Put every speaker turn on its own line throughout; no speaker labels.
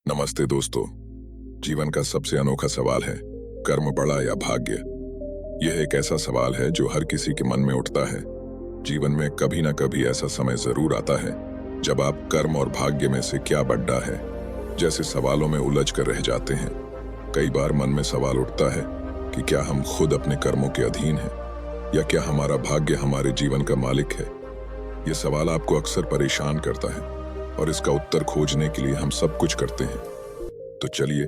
नमस्ते दोस्तों। जीवन का सबसे अनोखा सवाल है, कर्म बड़ा या भाग्य। यह एक ऐसा सवाल है जो हर किसी के मन में उठता है। जीवन में कभी ना कभी ऐसा समय जरूर आता है जब आप कर्म और भाग्य में से क्या बड़ा है जैसे सवालों में उलझ कर रह जाते हैं। कई बार मन में सवाल उठता है कि क्या हम खुद अपने कर्मों के अधीन हैं या क्या हमारा भाग्य हमारे जीवन का मालिक है। यह सवाल आपको अक्सर परेशान करता है और इसका उत्तर खोजने के लिए हम सब कुछ करते हैं। तो चलिए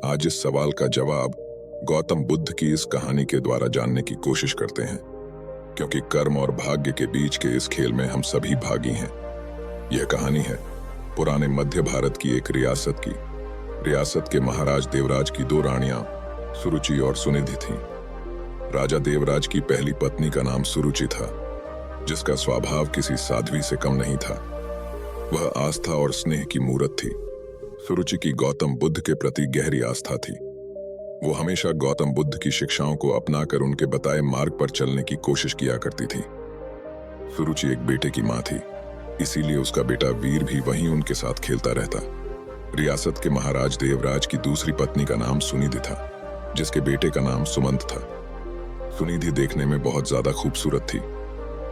आज इस सवाल का जवाब गौतम बुद्ध की इस कहानी के द्वारा जानने की कोशिश करते हैं, क्योंकि कर्म और भाग्य के बीच के इस खेल में हम सभी भागी हैं। यह कहानी है पुराने मध्य भारत की एक रियासत की। रियासत के महाराज देवराज की दो रानियां सुरुचि और सुनिधि थीं। राजा देवराज की पहली पत्नी का नाम सुरुचि था, जिसका स्वभाव किसी साध्वी से कम नहीं था। वह आस्था और स्नेह की मूरत थी। सुरुचि की गौतम बुद्ध के प्रति गहरी आस्था थी। वो हमेशा गौतम बुद्ध की शिक्षाओं को अपनाकर उनके बताए मार्ग पर चलने की कोशिश किया करती थी। सुरुचि एक बेटे की मां थी, इसीलिए उसका बेटा वीर भी वहीं उनके साथ खेलता रहता। रियासत के महाराज देवराज की दूसरी पत्नी का नाम सुनिधि था, जिसके बेटे का नाम सुमंत था। सुनिधि देखने में बहुत ज्यादा खूबसूरत थी,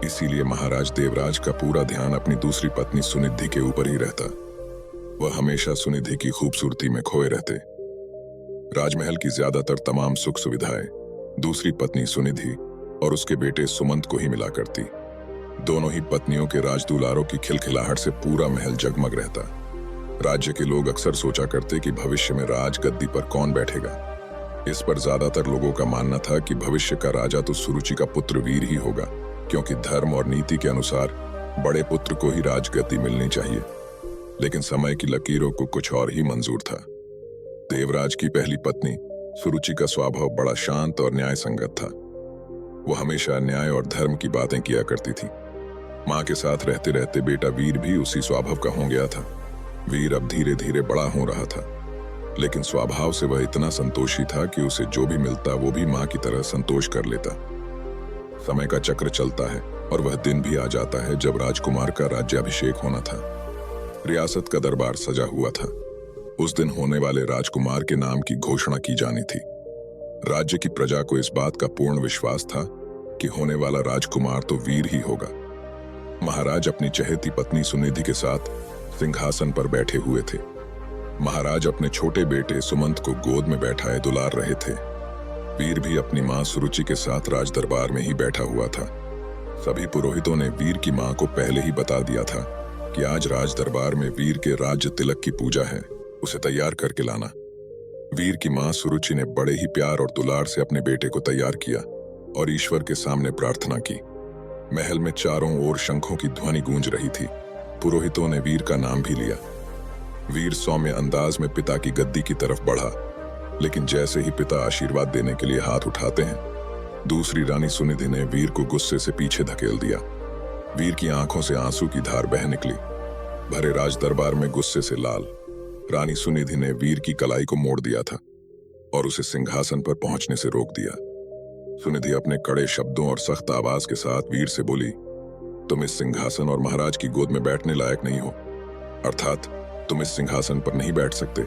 इसीलिए महाराज देवराज का पूरा ध्यान अपनी दूसरी पत्नी सुनिधि के ऊपर ही रहता। वह हमेशा सुनिधि की खूबसूरती में खोए रहते। राजमहल की ज्यादातर तमाम सुख सुविधाएं दूसरी पत्नी सुनिधि और उसके बेटे सुमंत को ही मिला करती। दोनों ही पत्नियों के राजदुलारों की खिलखिलाहट से पूरा महल जगमग रहता। राज्य के लोग अक्सर सोचा करते कि भविष्य में राजगद्दी पर कौन बैठेगा। इस पर ज्यादातर लोगों का मानना था कि भविष्य का राजा तो सुरुचि का पुत्र वीर ही होगा, क्योंकि धर्म और नीति के अनुसार बड़े पुत्र को ही राजगद्दी मिलनी चाहिए। लेकिन समय की लकीरों को कुछ और ही मंजूर था। देवराज की पहली पत्नी सुरुचि का स्वभाव बड़ा शांत और न्याय संगत था। वो हमेशा न्याय और धर्म की बातें किया करती थी। मां के साथ रहते रहते बेटा वीर भी उसी स्वभाव का हो गया था। वीर अब धीरे धीरे बड़ा हो रहा था, लेकिन स्वभाव से वह इतना संतोषी था कि उसे जो भी मिलता वो भी मां की तरह संतोष कर लेता। समय का चक्र चलता है और वह दिन भी आ जाता है जब राजकुमार का राज्याभिषेक होना था। रियासत का दरबार सजा हुआ था। उस दिन होने वाले राजकुमार के नाम की घोषणा की जानी थी। राज्य की प्रजा को इस बात का पूर्ण विश्वास था कि होने वाला राजकुमार तो वीर ही होगा। महाराज अपनी चहेती पत्नी सुनिधि के साथ सिंहासन पर बैठे हुए थे। महाराज अपने छोटे बेटे सुमंत को गोद में बैठाए दुलार रहे थे। वीर भी अपनी मां सुरुचि के साथ राज दरबार में ही बैठा हुआ था। सभी पुरोहितों ने वीर की मां को पहले ही बता दिया था कि आज राज दरबार में वीर के राज्य तिलक की पूजा है, उसे तैयार करके लाना। वीर की मां सुरुचि ने बड़े ही प्यार और दुलार से अपने बेटे को तैयार किया और ईश्वर के सामने प्रार्थना की। महल में चारों ओर शंखों की ध्वनि गूंज रही थी। पुरोहितों ने वीर का नाम भी लिया। वीर सौम्य अंदाज में पिता की गद्दी की तरफ बढ़ा, लेकिन जैसे ही पिता आशीर्वाद देने के लिए हाथ उठाते हैं, दूसरी रानी सुनिधि ने वीर को गुस्से से पीछे धकेल दिया। वीर की आंखों से आंसू की धार बह निकली। भरे राज दरबार में गुस्से से लाल रानी सुनिधि ने वीर की कलाई को मोड़ दिया था और उसे सिंहासन पर पहुंचने से रोक दिया। सुनिधि अपने कड़े शब्दों और सख्त आवाज के साथ वीर से बोली, तुम इस सिंहासन और महाराज की गोद में बैठने लायक नहीं हो, अर्थात तुम इस सिंहासन पर नहीं बैठ सकते।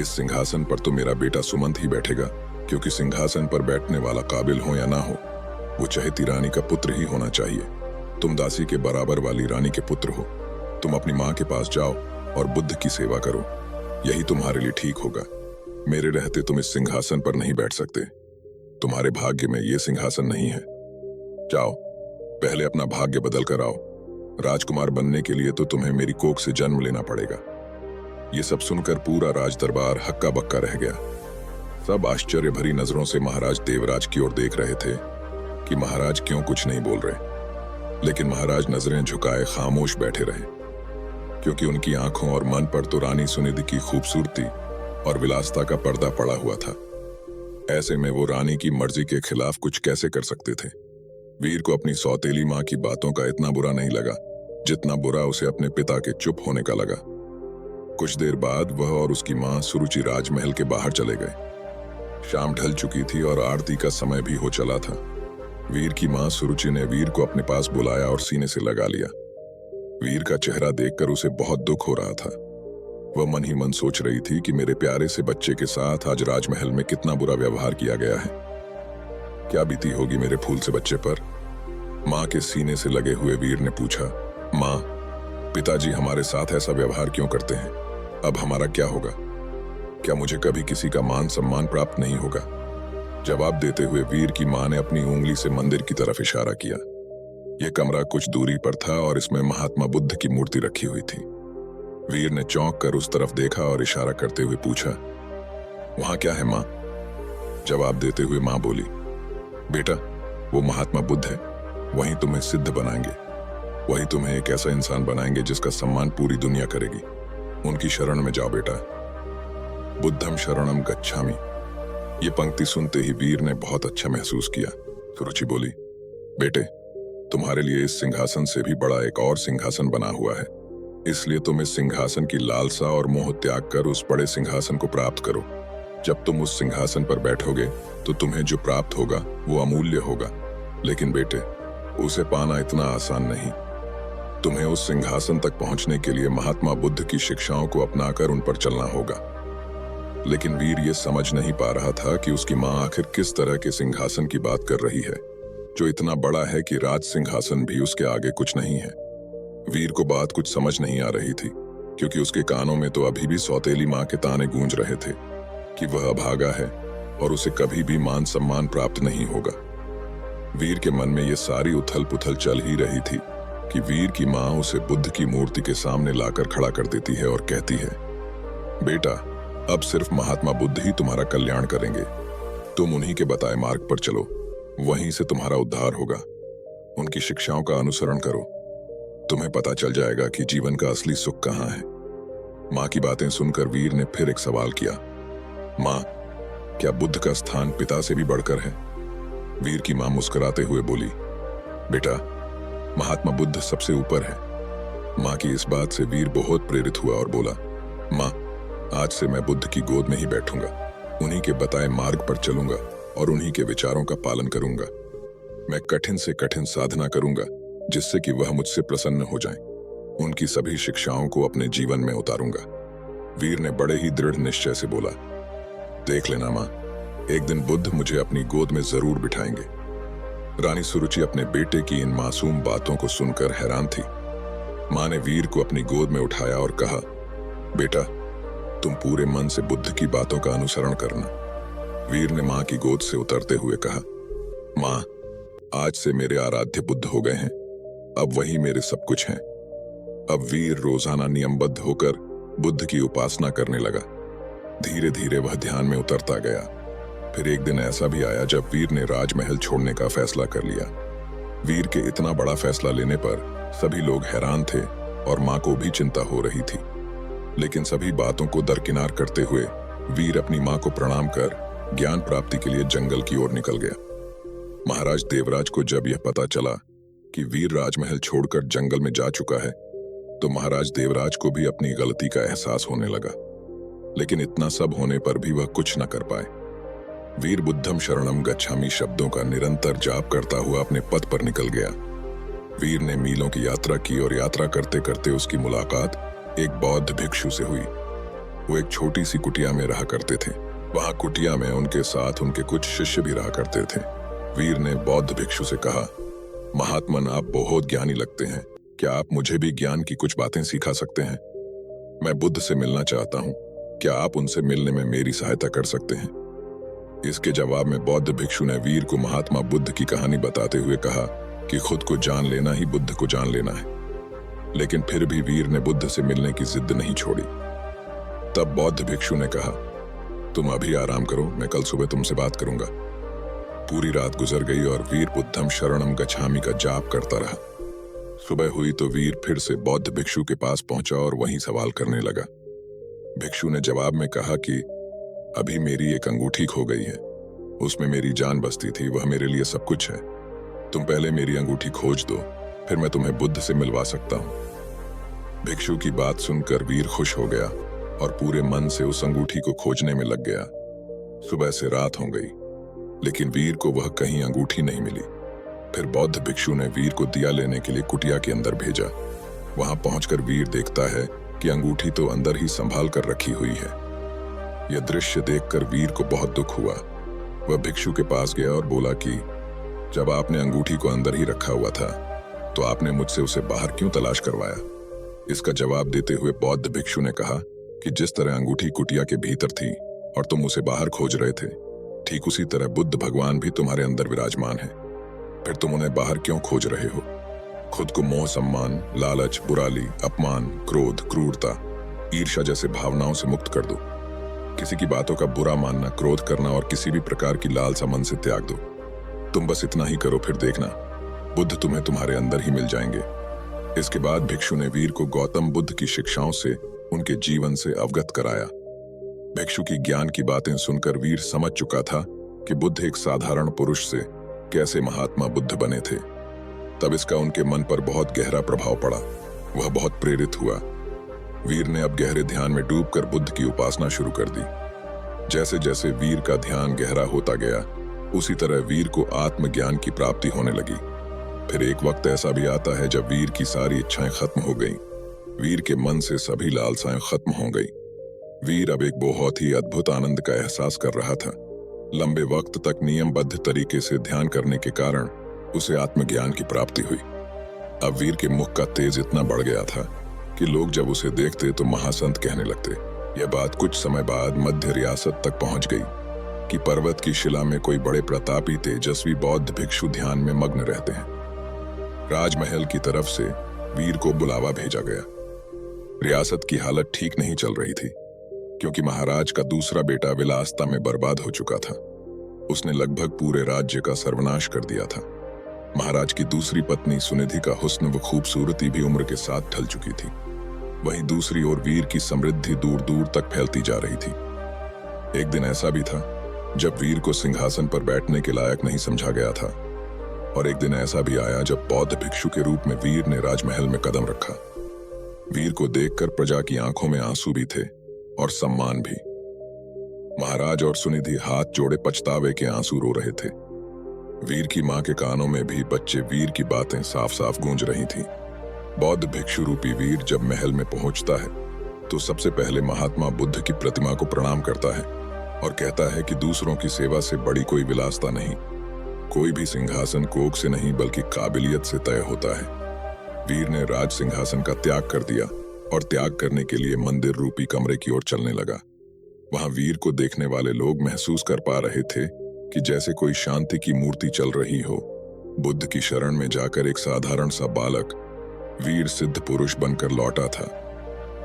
इस सिंहासन पर तो मेरा बेटा सुमंत ही बैठेगा, क्योंकि सिंहासन पर बैठने वाला काबिल हो या ना हो, वो चहेती रानी का पुत्र ही होना चाहिए। तुम दासी के बराबर वाली रानी के पुत्र हो। तुम अपनी मां के पास जाओ और बुद्ध की सेवा करो, यही तुम्हारे लिए ठीक होगा। मेरे रहते तुम इस सिंहासन पर नहीं बैठ सकते। तुम्हारे भाग्य में ये सिंहासन नहीं है। जाओ, पहले अपना भाग्य बदल कर आओ। राजकुमार बनने के लिए तो तुम्हें मेरी कोख से जन्म लेना पड़ेगा। ये सब सुनकर पूरा राज दरबार हक्का बक्का रह गया। सब आश्चर्य भरी नजरों से महाराज देवराज की ओर देख रहे थे कि महाराज क्यों कुछ नहीं बोल रहे। लेकिन महाराज नजरें झुकाए खामोश बैठे रहे, क्योंकि उनकी आंखों और मन पर तो रानी सुनिधि की खूबसूरती और विलासता का पर्दा पड़ा हुआ था। ऐसे में वो रानी की मर्जी के खिलाफ कुछ कैसे कर सकते थे। वीर को अपनी सौतेली मां की बातों का इतना बुरा नहीं लगा जितना बुरा उसे अपने पिता के चुप होने का लगा। कुछ देर बाद वह और उसकी मां सुरुचि राजमहल के बाहर चले गए। शाम ढल चुकी थी और आरती का समय भी हो चला था। वीर की मां सुरुचि ने वीर को अपने पास बुलाया और सीने से लगा लिया। वीर का चेहरा देखकर उसे बहुत दुख हो रहा था। वह मन ही मन सोच रही थी कि मेरे प्यारे से बच्चे के साथ आज राजमहल में कितना बुरा व्यवहार किया गया है। क्या बीती होगी मेरे फूल से बच्चे पर? माँ के सीने से लगे हुए वीर ने पूछा, माँ, पिताजी हमारे साथ ऐसा व्यवहार क्यों करते हैं? अब हमारा क्या होगा? क्या मुझे कभी किसी का मान सम्मान प्राप्त नहीं होगा? जवाब देते हुए वीर की माँ ने अपनी उंगली से मंदिर की तरफ इशारा किया। यह कमरा कुछ दूरी पर था और इसमें महात्मा बुद्ध की मूर्ति रखी हुई थी। वीर ने चौंक कर उस तरफ देखा और इशारा करते हुए पूछा, वहां क्या है माँ? जवाब देते हुए माँ बोली, बेटा, वो महात्मा बुद्ध है, वहीं तुम्हें सिद्ध बनाएंगे, वही तुम्हें एक ऐसा इंसान बनाएंगे जिसका सम्मान पूरी दुनिया करेगी। उनकी शरण में जाओ बेटा। बुद्धम शरणम गच्छामि। ये पंक्ति सुनते ही वीर ने बहुत अच्छा महसूस किया। सुरुचि बोली, बेटे, तुम्हारे लिए इस सिंहासन से भी बड़ा एक और सिंहासन बना हुआ है, इसलिए तुम इस सिंहासन की लालसा और मोह त्याग कर उस बड़े सिंहासन को प्राप्त करो। जब तुम उस सिंहासन पर बैठोगे तो तुम्हें जो प्राप्त होगा वो अमूल्य होगा, लेकिन बेटे, उसे पाना इतना आसान नहीं। तुम्हें उस सिंहासन तक पहुंचने के लिए महात्मा बुद्ध की शिक्षाओं को अपनाकर उन पर चलना होगा। लेकिन वीर ये समझ नहीं पा रहा था कि उसकी माँ आखिर किस तरह के सिंहासन की बात कर रही है, जो इतना बड़ा है कि राज सिंहासन भी उसके आगे कुछ नहीं है। वीर को बात कुछ समझ नहीं आ रही थी, क्योंकि उसके कानों में तो अभी भी सौतेली माँ के ताने गूंज रहे थे कि वह अभागा है और उसे कभी भी मान सम्मान प्राप्त नहीं होगा। वीर के मन में यह सारी उथल पुथल चल ही रही थी कि वीर की माँ उसे बुद्ध की मूर्ति के सामने लाकर खड़ा कर देती है और कहती है, बेटा, अब सिर्फ महात्मा बुद्ध ही तुम्हारा कल्याण करेंगे। तुम उन्हीं के बताए मार्ग पर चलो, वहीं से तुम्हारा उद्धार होगा। उनकी शिक्षाओं का अनुसरण करो, तुम्हें पता चल जाएगा कि जीवन का असली सुख कहाँ है। माँ की बातें सुनकर वीर ने फिर एक सवाल किया, माँ, क्या बुद्ध का स्थान पिता से भी बढ़कर है? वीर की माँ मुस्कुराते हुए बोली, बेटा, महात्मा बुद्ध सबसे ऊपर है। माँ की इस बात से वीर बहुत प्रेरित हुआ और बोला, माँ, आज से मैं बुद्ध की गोद में ही बैठूंगा, उन्हीं के बताए मार्ग पर चलूंगा और उन्हीं के विचारों का पालन करूंगा। मैं कठिन से कठिन साधना करूंगा जिससे कि वह मुझसे प्रसन्न हो जाएं। उनकी सभी शिक्षाओं को अपने जीवन में उतारूंगा। वीर ने बड़े ही दृढ़ निश्चय से बोला, देख लेना माँ, एक दिन बुद्ध मुझे अपनी गोद में जरूर बिठाएंगे। रानी सुरुचि अपने बेटे की इन मासूम बातों को सुनकर हैरान थी। माँ ने वीर को अपनी गोद में उठाया और कहा, बेटा, तुम पूरे मन से बुद्ध की बातों का अनुसरण करना। वीर ने माँ की गोद से उतरते हुए कहा, माँ, आज से मेरे आराध्य बुद्ध हो गए हैं, अब वही मेरे सब कुछ हैं। अब वीर रोजाना नियमबद्ध होकर बुद्ध की उपासना करने लगा। धीरे धीरे वह ध्यान में उतरता गया। फिर एक दिन ऐसा भी आया जब वीर ने राजमहल छोड़ने का फैसला कर लिया। वीर के इतना बड़ा फैसला लेने पर सभी लोग हैरान थे और माँ को भी चिंता हो रही थी। लेकिन सभी बातों को दरकिनार करते हुए वीर अपनी माँ को प्रणाम कर ज्ञान प्राप्ति के लिए जंगल की ओर निकल गया। महाराज देवराज को जब यह पता चला कि वीर राजमहल छोड़कर जंगल में जा चुका है, तो महाराज देवराज को भी अपनी गलती का एहसास होने लगा। लेकिन इतना सब होने पर भी वह कुछ न कर पाए। वीर बुद्धम शरणम गच्छामि शब्दों का निरंतर जाप करता हुआ अपने पथ पर निकल गया। वीर ने मीलों की यात्रा की और यात्रा करते करते उसकी मुलाकात एक बौद्ध भिक्षु से हुई। वो एक छोटी सी कुटिया में रहा करते थे। वहां कुटिया में उनके साथ उनके कुछ शिष्य भी रहा करते थे। वीर ने बौद्ध भिक्षु से कहा, महात्मन, आप बहुत ज्ञानी लगते हैं, क्या आप मुझे भी ज्ञान की कुछ बातें सिखा सकते हैं? मैं बुद्ध से मिलना चाहता हूँ, क्या आप उनसे मिलने में मेरी सहायता कर सकते हैं? इसके जवाब में बौद्ध भिक्षु ने वीर को महात्मा बुद्ध की कहानी बताते हुए कहा कि खुद को जान लेना ही बुद्ध को जान लेना है। लेकिन फिर भी वीर ने बुद्ध से मिलने की जिद नहीं छोड़ी। तब बौद्ध भिक्षु ने कहा, तुम अभी आराम करो, मैं कल सुबह तुमसे बात करूंगा। पूरी रात गुजर गई और वीर बुद्धम शरणम गच्छामि का जाप करता रहा। सुबह हुई तो वीर फिर से बौद्ध भिक्षु के पास पहुंचा और वहीं सवाल करने लगा। भिक्षु ने जवाब में कहा कि अभी मेरी एक अंगूठी खो गई है, उसमें मेरी जान बसती थी, वह मेरे लिए सब कुछ है। तुम पहले मेरी अंगूठी खोज दो, फिर मैं तुम्हें बुद्ध से मिलवा सकता हूं। भिक्षु की बात सुनकर वीर खुश हो गया और पूरे मन से उस अंगूठी को खोजने में लग गया। सुबह से रात हो गई, लेकिन वीर को वह कहीं अंगूठी नहीं मिली। फिर बौद्ध भिक्षु ने वीर को दिया लेने के लिए कुटिया के अंदर भेजा। वहां पहुंचकर वीर देखता है कि अंगूठी तो अंदर ही संभाल कर रखी हुई है। यह दृश्य देखकर वीर को बहुत दुख हुआ। वह भिक्षु के पास गया और बोला कि जब आपने अंगूठी को अंदर ही रखा हुआ था तो आपने मुझसे उसे बाहर क्यों तलाश करवाया? इसका जवाब देते हुए बौद्ध भिक्षु ने कहा कि जिस तरह अंगूठी कुटिया के भीतर थी और तुम उसे बाहर खोज रहे थे, ठीक उसी तरह बुद्ध भगवान भी तुम्हारे अंदर विराजमान है। फिर तुम उन्हें बाहर क्यों खोज रहे हो? खुद को मोह, सम्मान, लालच, बुराली, अपमान, क्रोध, क्रूरता, ईर्ष्या जैसे भावनाओं से मुक्त कर दो। किसी की बातों का बुरा मानना, क्रोध करना और किसी भी प्रकार की लालसा मन से त्याग दो। तुम बस इतना ही करो, फिर देखना बुद्ध तुम्हें तुम्हारे अंदर ही मिल जाएंगे। इसके बाद भिक्षु ने वीर को गौतम बुद्ध की शिक्षाओं से, उनके जीवन से अवगत कराया। भिक्षु की ज्ञान की बातें सुनकर वीर समझ चुका था कि बुद्ध एक साधारण पुरुष से कैसे महात्मा बुद्ध बने थे। तब इसका उनके मन पर बहुत गहरा प्रभाव पड़ा। वह बहुत प्रेरित हुआ। वीर ने अब गहरे ध्यान में डूबकर बुद्ध की उपासना शुरू कर दी। जैसे जैसे वीर का ध्यान गहरा होता गया, उसी तरह वीर को आत्मज्ञान की प्राप्ति होने लगी। फिर एक वक्त ऐसा भी आता है जब वीर की सारी इच्छाएं खत्म हो गईं। वीर के मन से सभी लालसाएं खत्म हो गई। वीर अब एक बहुत ही अद्भुत आनंद का एहसास कर रहा था। लंबे वक्त तक नियमबद्ध तरीके से ध्यान करने के कारण उसे आत्मज्ञान की प्राप्ति हुई। अब वीर के मुख का तेज इतना बढ़ गया था कि लोग जब उसे देखते तो महासंत कहने लगते। यह बात कुछ समय बाद मध्य रियासत तक पहुंच गई कि पर्वत की शिला में कोई बड़े प्रतापी तेजस्वी बौद्ध भिक्षु ध्यान में मग्न रहते हैं। राजमहल की तरफ से वीर को बुलावा भेजा गया। रियासत की हालत ठीक नहीं चल रही थी, क्योंकि महाराज का दूसरा बेटा विलासिता में बर्बाद हो चुका था। उसने लगभग पूरे राज्य का सर्वनाश कर दिया था। महाराज की दूसरी पत्नी सुनिधि का हुस्न व खूबसूरती भी उम्र के साथ ढल चुकी थी। वहीं दूसरी ओर वीर की समृद्धि दूर दूर तक फैलती जा रही थी। एक दिन ऐसा भी था जब वीर को सिंहासन पर बैठने के लायक नहीं समझा गया था, और एक दिन ऐसा भी आया जब बौद्ध भिक्षु के रूप में वीर ने राजमहल में कदम रखा। वीर को देखकर प्रजा की आंखों में आंसू भी थे और सम्मान भी। महाराज और सुनिधि हाथ जोड़े पछतावे के आंसू रो रहे थे। वीर की मां के कानों में भी बच्चे वीर की बातें साफ साफ गूंज रही थीं। बौद्ध भिक्षु रूपी वीर जब महल में पहुंचता है तो सबसे पहले महात्मा बुद्ध की प्रतिमा को प्रणाम करता है और कहता है कि दूसरों की सेवा से बड़ी कोई विलासिता नहीं। कोई भी सिंहासन कोख से नहीं बल्कि काबिलियत से तय होता है। वीर ने राज सिंहासन का त्याग कर दिया और त्याग करने के लिए मंदिर रूपी कमरे की ओर चलने लगा। वहां वीर को देखने वाले लोग महसूस कर पा रहे थे कि जैसे कोई शांति की मूर्ति चल रही हो। बुद्ध की शरण में जाकर एक साधारण सा बालक वीर सिद्ध पुरुष बनकर लौटा था।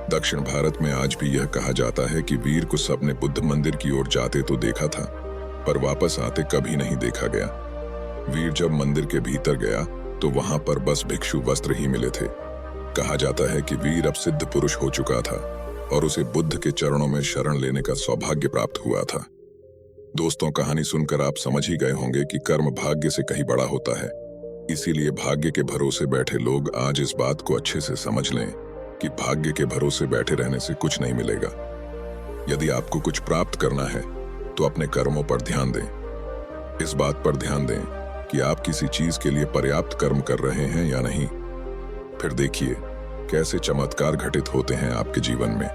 दक्षिण भारत में आज भी यह कहा जाता है कि वीर को सबने बुद्ध मंदिर की ओर जाते तो देखा था, पर वापस आते कभी नहीं देखा गया। वीर जब मंदिर के भीतर गया तो वहां पर बस भिक्षु वस्त्र ही मिले थे। कहा जाता है कि वीर अब सिद्ध पुरुष हो चुका था और उसे बुद्ध के चरणों में शरण लेने का सौभाग्य प्राप्त हुआ था। दोस्तों, कहानी सुनकर आप समझ ही गए होंगे कि कर्म भाग्य से कहीं बड़ा होता है। इसीलिए भाग्य के भरोसे बैठे लोग आज इस बात को अच्छे से समझ लें कि भाग्य के भरोसे बैठे रहने से कुछ नहीं मिलेगा। यदि आपको कुछ प्राप्त करना है तो अपने कर्मों पर ध्यान दें। इस बात पर ध्यान दें कि आप किसी चीज के लिए पर्याप्त कर्म कर रहे हैं या नहीं। फिर देखिए कैसे चमत्कार घटित होते हैं आपके जीवन में।